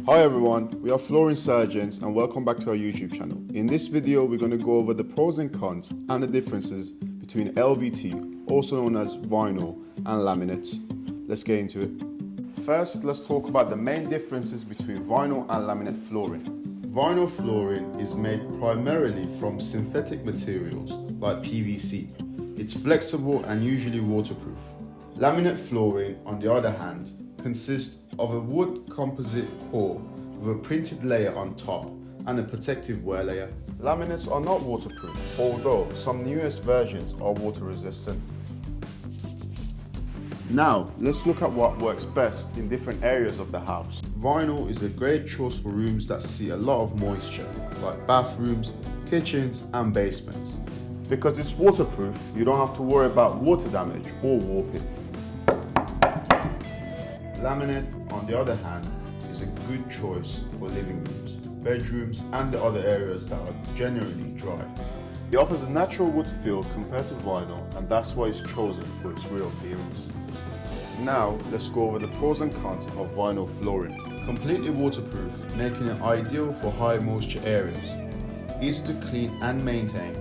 Hi everyone, we are flooring surgeons and welcome back to our YouTube channel. In this video we're going to go over the pros and cons and the differences between LVT, also known as vinyl, and laminate. Let's get into it. First, let's talk about the main differences between vinyl and laminate flooring. Vinyl flooring is made primarily from synthetic materials like PVC. It's flexible and usually waterproof. Laminate flooring, on the other hand, consists of a wood composite core with a printed layer on top and a protective wear layer. Laminates are not waterproof, although some newest versions are water resistant. Now, let's look at what works best in different areas of the house. Vinyl is a great choice for rooms that see a lot of moisture, like bathrooms, kitchens and basements. Because it's waterproof, you don't have to worry about water damage or warping. Laminate, on the other hand, is a good choice for living rooms, bedrooms and the other areas that are generally dry. It offers a natural wood feel compared to vinyl, and that's why it's chosen for its real appearance. Now, let's go over the pros and cons of vinyl flooring. Completely waterproof, making it ideal for high moisture areas. Easy to clean and maintain.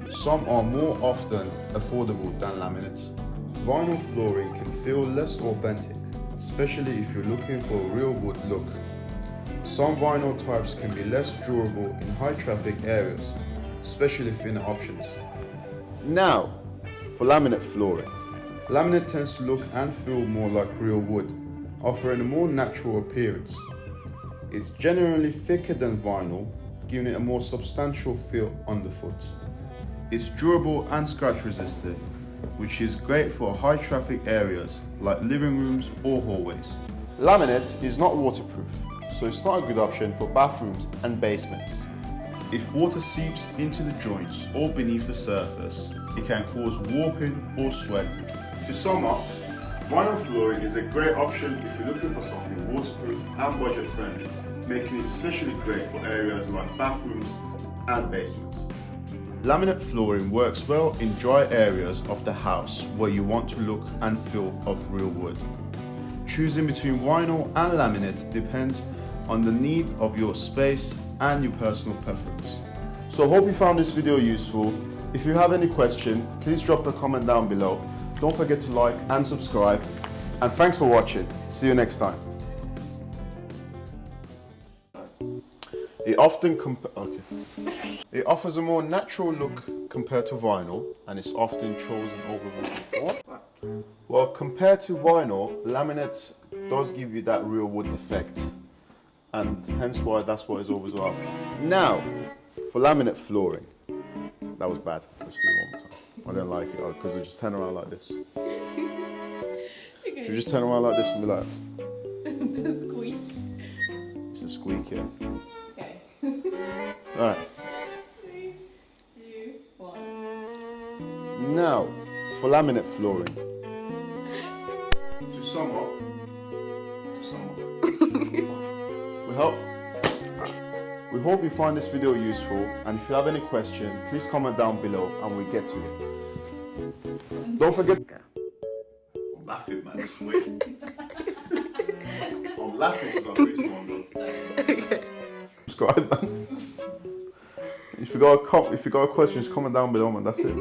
Some are more often affordable than laminate. Vinyl flooring can feel less authentic, especially if you're looking for a real wood look. Some vinyl types can be less durable in high traffic areas, especially thinner options. Now, for laminate flooring. Laminate tends to look and feel more like real wood, offering a more natural appearance. It's generally thicker than vinyl, giving it a more substantial feel underfoot. It's durable and scratch resistant, which is great for high traffic areas like living rooms or hallways. Laminate is not waterproof, so it's not a good option for bathrooms and basements. If water seeps into the joints or beneath the surface, it can cause warping or sweat. To sum up, vinyl flooring is a great option if you're looking for something waterproof and budget friendly, making it especially great for areas like bathrooms and basements. Laminate flooring works well in dry areas of the house where you want to look and feel of real wood. Choosing between vinyl and laminate depends on the need of your space and your personal preference. So hope you found this video useful. If you have any question, please drop a comment down below. Don't forget to like and subscribe. And thanks for watching. See you next time. It offers a more natural look compared to vinyl, and it's often chosen over vinyl. Well, compared to vinyl, laminate does give you that real wood effect, and hence why that's what it's always after. Now, for laminate flooring. That was bad. Let's do it one more time. I don't like it because I just turn around like this. Okay. Should we just turn around like this and be like... The squeak. It's the squeak, yeah. Okay. Alright. 3, 2, 1. Now, for laminate flooring. To sum up. We hope you find this video useful, and if you have any question, please comment down below and we'll get to it. Don't forget... I'm laughing, man. It's weird. I'm laughing because I'm reading one. Subscribe, man. If you got a question, just comment down below, man. That's it.